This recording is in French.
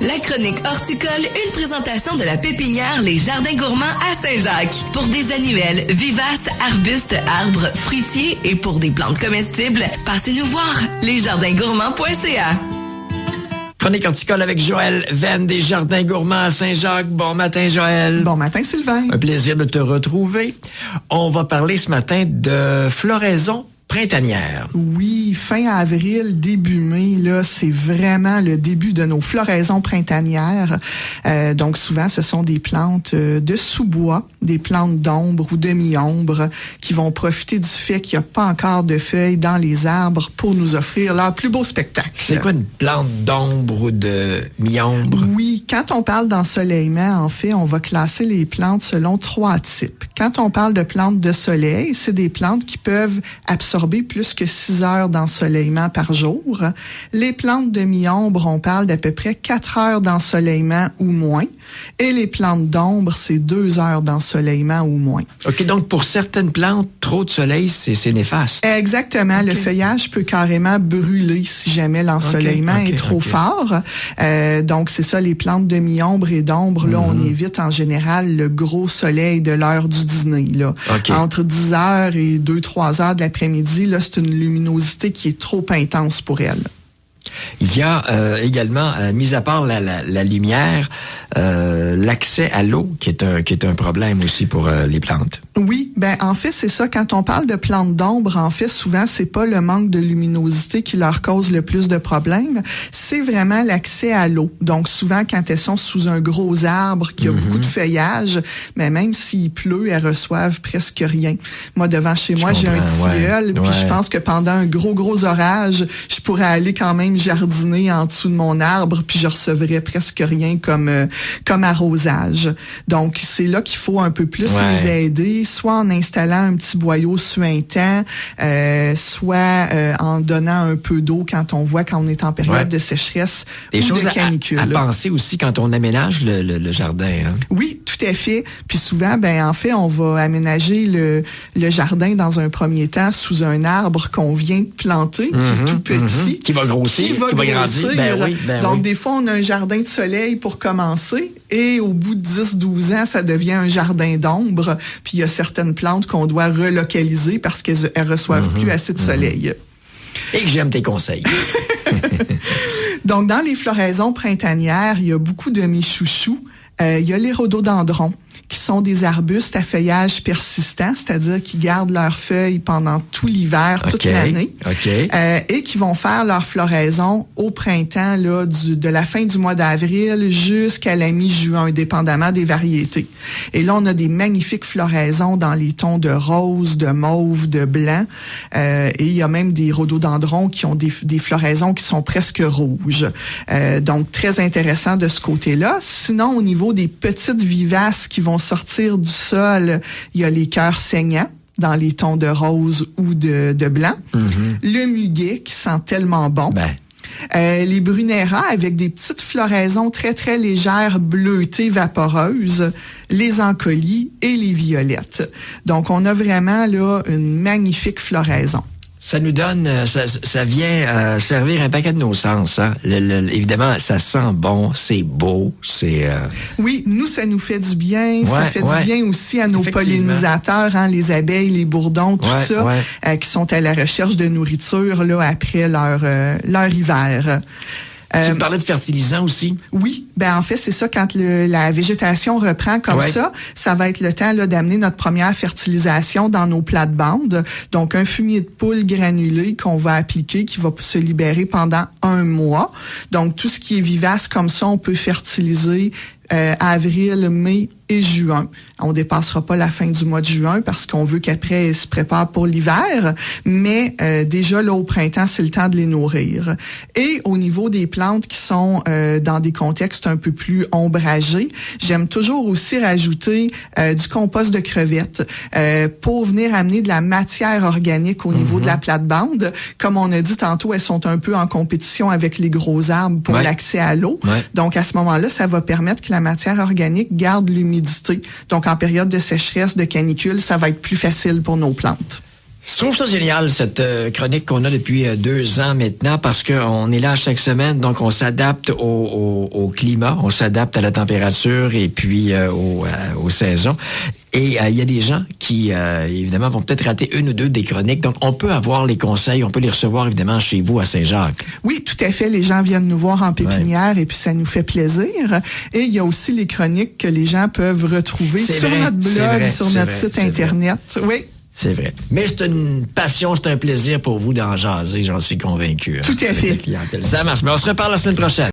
La chronique horticole, une présentation de la pépinière Les Jardins Gourmands à Saint-Jacques. Pour des annuelles, vivaces, arbustes, arbres, fruitiers et pour des plantes comestibles, passez nous voir, lesjardingourmands.ca. Chronique horticole avec Joël Venn des Jardins Gourmands à Saint-Jacques. Bon matin, Joël. Bon matin, Sylvain. Un plaisir de te retrouver. On va parler ce matin de floraison printanière. Oui, fin avril, début mai, là, c'est vraiment le début de nos floraisons printanières. Donc souvent, ce sont des plantes de sous-bois, des plantes d'ombre ou de mi-ombre qui vont profiter du fait qu'il n'y a pas encore de feuilles dans les arbres pour nous offrir leur plus beau spectacle. C'est quoi une plante d'ombre ou de mi-ombre? Oui, quand on parle d'ensoleillement, en fait, on va classer les plantes selon 3 types. Quand on parle de plantes de soleil, c'est des plantes qui peuvent absorber plus que 6 heures d'ensoleillement par jour. Les plantes de mi-ombre, on parle d'à peu près 4 heures d'ensoleillement ou moins. Et les plantes d'ombre, c'est 2 heures d'ensoleillement ou moins. OK, donc pour certaines plantes, trop de soleil, c'est néfaste. Exactement. Okay. Le feuillage peut carrément brûler si jamais l'ensoleillement est trop fort. Donc, c'est ça, les plantes de mi-ombre et d'ombre, là, on évite en général le gros soleil de l'heure du dîner. Là. Okay. Entre 10 heures et 2-3 heures de l'après-midi, là, c'est une luminosité qui est trop intense pour elle. Il y a également, mis à part la lumière, l'accès à l'eau qui est un problème aussi pour les plantes. Oui, ben en fait c'est ça. Quand on parle de plantes d'ombre, en fait souvent c'est pas le manque de luminosité qui leur cause le plus de problèmes, c'est vraiment l'accès à l'eau. Donc souvent quand elles sont sous un gros arbre qui a beaucoup de feuillage, mais même s'il pleut, elles reçoivent presque rien. Moi devant chez moi j'ai un tilleul, puis je pense que pendant un gros orage, je pourrais aller quand même jardiner en dessous de mon arbre, puis je recevrais presque rien comme arrosage. Donc c'est là qu'il faut un peu plus les aider, soit en installant un petit boyau suintant, soit en donnant un peu d'eau quand on est en période de sécheresse ou de canicule. À penser aussi quand on aménage le jardin. Hein? Oui, tout à fait. Puis souvent, en fait, on va aménager le jardin dans un premier temps sous un arbre qu'on vient de planter, qui est tout petit. Qui va grossir, qui va grandir. Donc, des fois, on a un jardin de soleil pour commencer et au bout de 10-12 ans, ça devient un jardin d'ombre. Puis il y a certaines plantes qu'on doit relocaliser parce qu'elles reçoivent plus assez de soleil. Et que j'aime tes conseils. Donc, dans les floraisons printanières, il y a beaucoup de mes chouchous. Il y a les rhododendrons, qui sont des arbustes à feuillage persistant, c'est-à-dire qui gardent leurs feuilles pendant tout l'hiver, toute l'année, et qui vont faire leur floraison au printemps là, de la fin du mois d'avril jusqu'à la mi-juin, dépendamment des variétés. Et là, on a des magnifiques floraisons dans les tons de rose, de mauve, de blanc, et il y a même des rhododendrons qui ont des floraisons qui sont presque rouges. Donc, très intéressant de ce côté-là. Sinon, au niveau des petites vivaces qui vont sortir du sol, il y a les cœurs saignants dans les tons de rose ou de blanc. Le muguet qui sent tellement bon. Les bruneras avec des petites floraisons très, très légères, bleutées, vaporeuses, les encolis et les violettes. Donc, on a vraiment là une magnifique floraison. Ça nous donne, ça vient servir un paquet de nos sens. Hein? Évidemment, ça sent bon, c'est beau, c'est... Oui, nous, ça nous fait du bien. Ça fait du bien aussi à nos pollinisateurs, hein, les abeilles, les bourdons, tout ça, qui sont à la recherche de nourriture là après leur hiver. Tu me parlais de fertilisant aussi? Oui, en fait, c'est ça, quand la végétation reprend comme ça va être le temps là d'amener notre première fertilisation dans nos plates-bandes. Donc, un fumier de poule granulé qu'on va appliquer, qui va se libérer pendant 1 mois. Donc, tout ce qui est vivace comme ça, on peut fertiliser avril, mai et juin. On dépassera pas la fin du mois de juin parce qu'on veut qu'après, ils se préparent pour l'hiver. Mais déjà, là, au printemps, c'est le temps de les nourrir. Et au niveau des plantes qui sont dans des contextes un peu plus ombragés, j'aime toujours aussi rajouter du compost de crevettes pour venir amener de la matière organique au niveau de la plate-bande. Comme on a dit tantôt, elles sont un peu en compétition avec les gros arbres pour l'accès à l'eau. Donc, à ce moment-là, ça va permettre que la matière organique garde l'humidité. Donc, en période de sécheresse, de canicule, ça va être plus facile pour nos plantes. Je trouve ça génial, cette chronique qu'on a depuis 2 ans maintenant, parce qu'on est là chaque semaine, donc on s'adapte au climat, on s'adapte à la température et puis aux saisons. Et il y a des gens qui, évidemment, vont peut-être rater une ou deux des chroniques. Donc, on peut avoir les conseils, on peut les recevoir, évidemment, chez vous à Saint-Jacques. Oui, tout à fait. Les gens viennent nous voir en pépinière et puis ça nous fait plaisir. Et il y a aussi les chroniques que les gens peuvent retrouver sur notre blog, sur notre site Internet. Oui. C'est vrai. Mais c'est une passion, c'est un plaisir pour vous d'en jaser, j'en suis convaincu. Tout à fait. Ça marche. Mais on se reparle la semaine prochaine.